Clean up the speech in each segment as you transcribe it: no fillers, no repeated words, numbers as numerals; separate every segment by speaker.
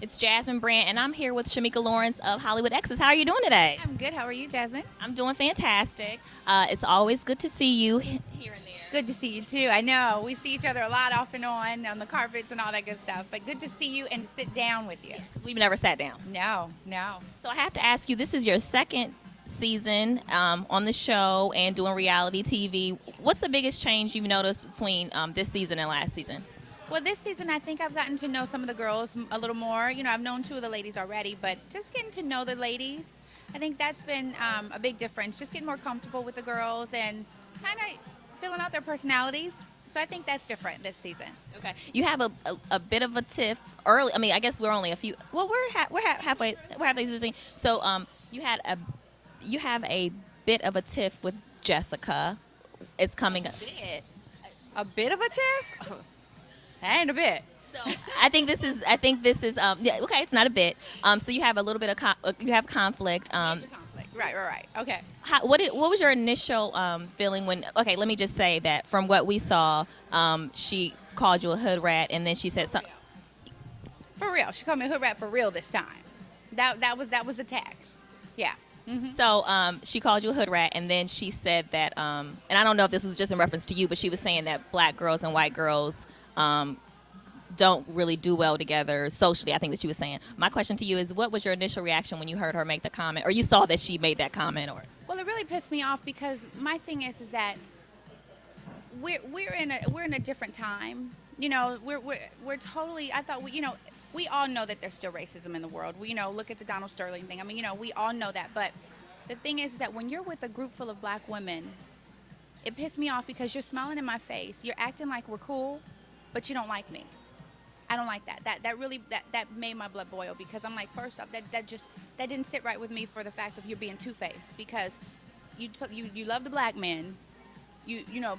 Speaker 1: It's Jasmine Brandt, and I'm here with Shamicka Lawrence of Hollywood Exes. How are you doing today?
Speaker 2: I'm good. How are you, Jasmine?
Speaker 1: I'm doing fantastic. It's always good to see you here and there.
Speaker 2: Good to see you too. I know we see each other a lot off and on the carpets and all that good stuff. But good to see you and to sit down with you.
Speaker 1: 'Cause we've never sat down.
Speaker 2: No, no.
Speaker 1: So I have to ask you, this is your second season on the show and doing reality TV. What's the biggest change you've noticed between this season and last season?
Speaker 2: Well, this season I think I've gotten to know some of the girls a little more. You know, I've known two of the ladies already, but just getting to know the ladies, I think that's been a big difference. Just getting more comfortable with the girls and kind of filling out their personalities. So I think that's different this season.
Speaker 1: Okay, you have a bit of a tiff early. I mean, I guess we're only a few. Well, we're halfway through the season. So you have a bit of a tiff with Jessica. It's coming up.
Speaker 2: A bit of a tiff? And a bit.
Speaker 1: So I think this is yeah, okay, it's not a bit. So you have a little bit of you have conflict.
Speaker 2: Right. Okay.
Speaker 1: What was your initial feeling when? Okay, let me just say that from what we saw, she called you a hood rat, and then she said something.
Speaker 2: For real. She called me a hood rat for real this time. That was the text. Yeah.
Speaker 1: So she called you a hood rat, and then she said that, and I don't know if this was just in reference to you, but she was saying that black girls and white girls don't really do well together socially. I think that she was saying. My question to you is, what was your initial reaction when you heard her make the comment, or you saw that she made that comment, or?
Speaker 2: Well, it really pissed me off because my thing is that we're in a different time. You know, we're totally. I thought we all know that there's still racism in the world. We look at the Donald Sterling thing. I mean, we all know that. But the thing is that when you're with a group full of black women, it pissed me off because you're smiling in my face. You're acting like we're cool, but you don't like me. I don't like that. That really made my blood boil because I'm like, first off, that didn't sit right with me for the fact of you being two-faced because you love the black man,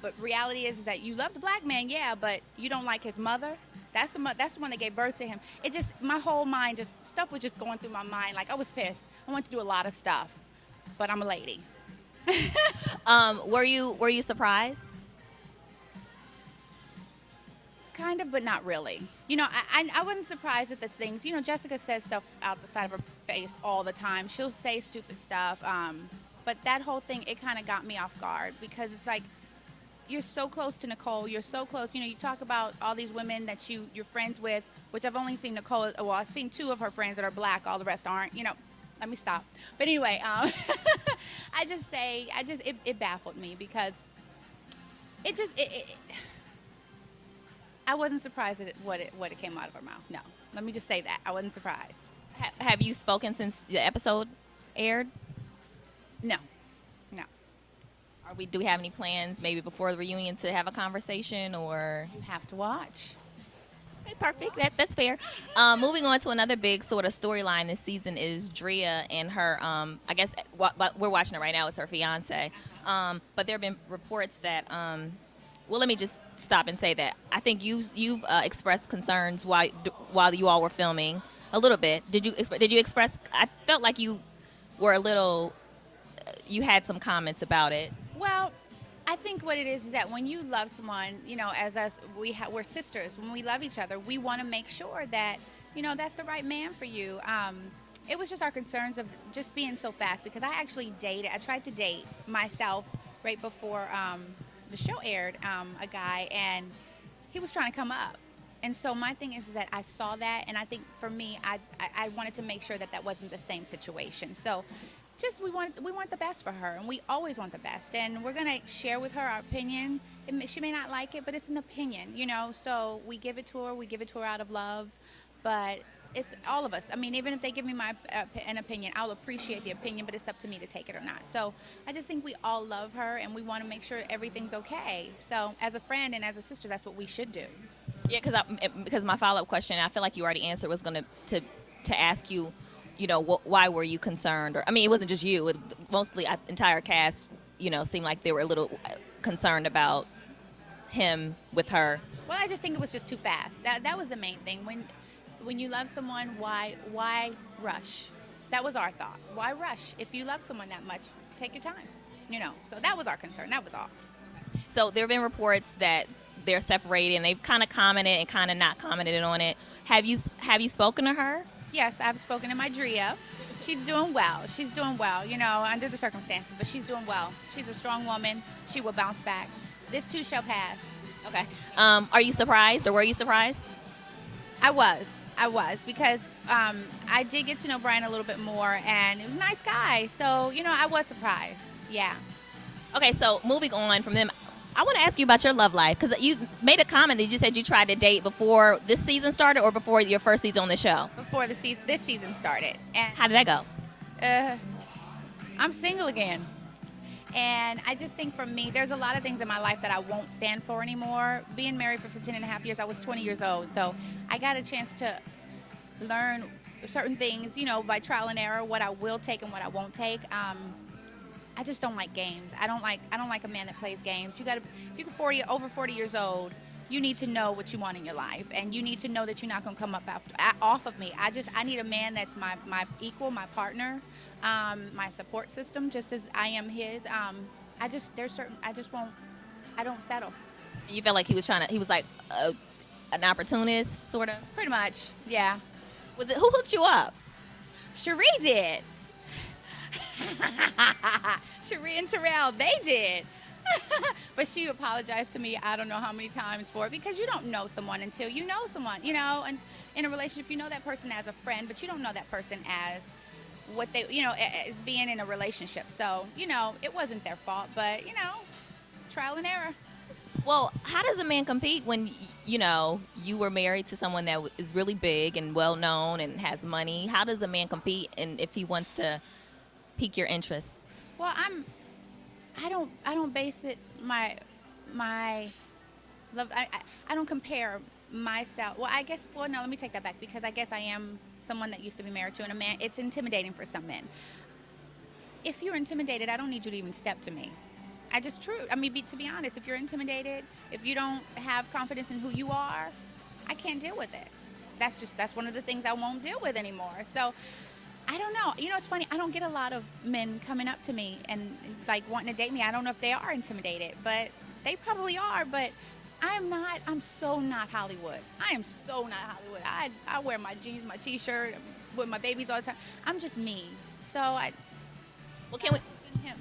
Speaker 2: but reality is that you love the black man, yeah, but you don't like his mother. That's the one that gave birth to him. It just my whole mind stuff was just going through my mind. Like I was pissed. I wanted to do a lot of stuff, but I'm a lady.
Speaker 1: Were you surprised?
Speaker 2: Kind of, but not really. I wasn't surprised at the things. Jessica says stuff out the side of her face all the time. She'll say stupid stuff. But that whole thing, it kind of got me off guard because it's like, you're so close to Nicole. You're so close. You talk about all these women that you're friends with, which I've only seen Nicole. Well, I've seen two of her friends that are black. All the rest aren't. Let me stop. But anyway, it baffled me because I wasn't surprised at what it came out of her mouth. No, let me just say that I wasn't surprised.
Speaker 1: Have you spoken since the episode aired?
Speaker 2: No.
Speaker 1: Do we have any plans maybe before the reunion to have a conversation or?
Speaker 2: You have to watch.
Speaker 1: Okay, perfect. That's fair. Moving on to another big sort of storyline this season is Drea and her. I guess we're watching it right now. It's her fiance. But there have been reports that. Well, let me just stop and say that I think you've expressed concerns while you all were filming a little bit. Did you express? I felt like you were a little. You had some comments about it.
Speaker 2: Well, I think what it is that when you love someone, as us, we're sisters. When we love each other, we want to make sure that that's the right man for you. It was just our concerns of just being so fast because I actually dated. I tried to date myself right before. The show aired, a guy, and he was trying to come up. And so my thing is that I saw that, and I think for me, I wanted to make sure that wasn't the same situation. So just we want the best for her, and we always want the best. And we're going to share with her our opinion. She may not like it, but it's an opinion, So we give it to her. We give it to her out of love. But it's all of us. I mean, even if they give me an opinion, I'll appreciate the opinion, but it's up to me to take it or not. So I just think we all love her, and we want to make sure everything's okay. So as a friend and as a sister, that's what we should do.
Speaker 1: Yeah, because my follow-up question, I feel like you already answered, was going to ask you, why were you concerned? Or I mean, it wasn't just you. Mostly, the entire cast, seemed like they were a little concerned about him with her.
Speaker 2: Well, I just think it was just too fast. That was the main thing. When you love someone, why rush? That was our thought. Why rush? If you love someone that much, take your time. So that was our concern. That was all.
Speaker 1: So there have been reports that they're separated, and they've kind of commented and kind of not commented on it. Have you spoken to her?
Speaker 2: Yes, I've spoken to my Drea. She's doing well. She's doing well, you know, under the circumstances, but she's doing well. She's a strong woman. She will bounce back. This too shall pass.
Speaker 1: Okay. Are you surprised, or were you surprised?
Speaker 2: I was because I did get to know Brian a little bit more, and he was a nice guy. So, you know, I was surprised. Yeah.
Speaker 1: Okay, so moving on from them, I want to ask you about your love life, because you made a comment that you said you tried to date before this season started or before your first season on the show.
Speaker 2: Before this season started, and
Speaker 1: How did that go?
Speaker 2: uh, I'm single again. And I just think for me, there's a lot of things in my life that I won't stand for anymore. Being married for 15 and a half years, I was 20 years old. So I got a chance to learn certain things, you know, by trial and error, what I will take and what I won't take. I just don't like games. I don't like a man that plays games. If you're over 40 years old, you need to know what you want in your life, and you need to know that you're not going to come up off of me. I need a man that's my equal, my partner, my support system, just as I am his. I don't settle.
Speaker 1: You felt like he was like an opportunist, sort of?
Speaker 2: Pretty much, yeah.
Speaker 1: Who hooked you up?
Speaker 2: Cherie did. Cherie and Terrell, they did. But she apologized to me I don't know how many times for it, because you don't know someone until you know someone, you know, and in a relationship you know that person as a friend, but you don't know that person as what they, you know, as being in a relationship. So, you know, it wasn't their fault, but, you know, trial and error.
Speaker 1: Well, how does a man compete when you were married to someone that is really big and well known and has money? How does a man compete, and if he wants to pique your interest?
Speaker 2: Well, I don't base it my love. I don't compare myself. Well, I guess. Well, no. Let me take that back, because I guess I am someone that used to be married to, and a man. It's intimidating for some men. If you're intimidated, I don't need you to even step to me. I mean, to be honest, if you're intimidated, if you don't have confidence in who you are, I can't deal with it. That's one of the things I won't deal with anymore. So I don't know. You know, it's funny. I don't get a lot of men coming up to me and like wanting to date me. I don't know if they are intimidated, but they probably are. But I'm not. I'm so not Hollywood. I am so not Hollywood. I wear my jeans, my T-shirt with my babies all the time. I'm just me. So
Speaker 1: Well, can we?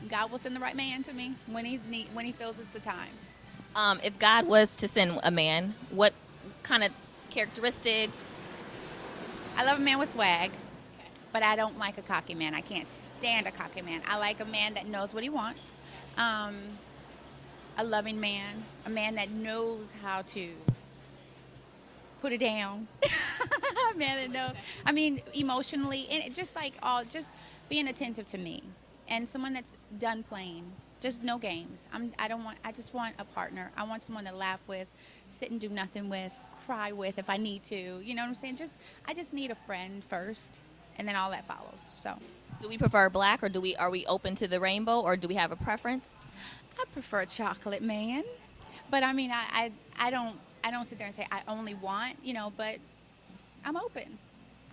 Speaker 2: God will send the right man to me when he feels it's the time.
Speaker 1: If God was to send a man, what kind of characteristics?
Speaker 2: I love a man with swag, but I don't like a cocky man. I can't stand a cocky man. I like a man that knows what he wants, a loving man, a man that knows how to put it down, a man that knows. I mean, emotionally, and just being attentive to me, and someone that's done playing. Just no games. I just want a partner. I want someone to laugh with, sit and do nothing with, cry with if I need to. You know what I'm saying? I just need a friend first, and then all that follows. So,
Speaker 1: Do we prefer black, or are we open to the rainbow, or do we have a preference?
Speaker 2: I prefer a chocolate man, but I mean, I don't sit there and say I only want, you know, but I'm open.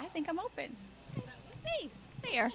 Speaker 2: I think I'm open. So we'll see.
Speaker 1: Fair.